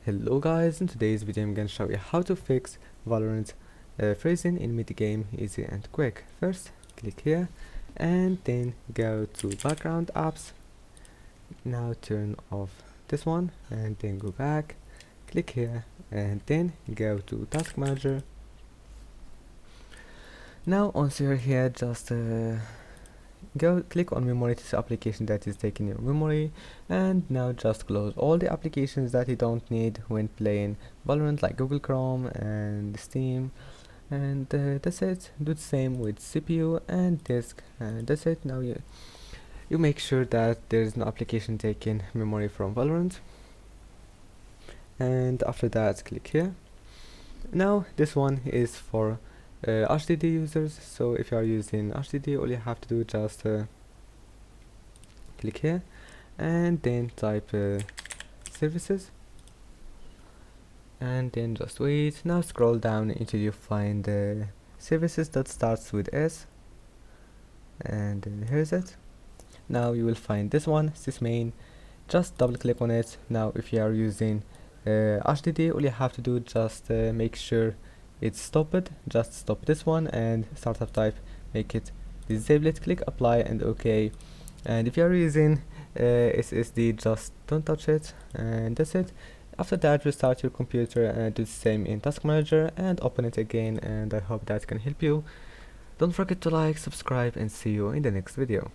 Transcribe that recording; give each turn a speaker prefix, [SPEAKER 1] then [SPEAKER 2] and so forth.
[SPEAKER 1] Hello guys, in today's video I'm going to show you how to fix Valorant freezing in mid-game easy and quick. First, click here and then go to background apps. Now turn off this one and then go back, click here and then go to task manager. Now once you're here, just click on memory to the application that is taking your memory, and now just close all the applications that you don't need when playing Valorant, like Google Chrome and Steam, and that's it. Do the same with CPU and disk, and that's it. Now you make sure that there is no application taking memory from Valorant, and after that click here. Now this one is for HDD users, so if you are using HDD, all you have to do is just click here and then type services and then just wait. Now scroll down until you find services that starts with S, and here's it. Now you will find this one, sysmain. Just double click on it. Now if you are using HDD, all you have to do is just make sure it's stopped. Just stop this one and startup type, make it disable it, click apply and OK. And if you are using SSD, just don't touch it, and that's it. After that, restart your computer and do the same in task manager and open it again, and I hope that can help you. Don't forget to like, subscribe, and see you in the next video.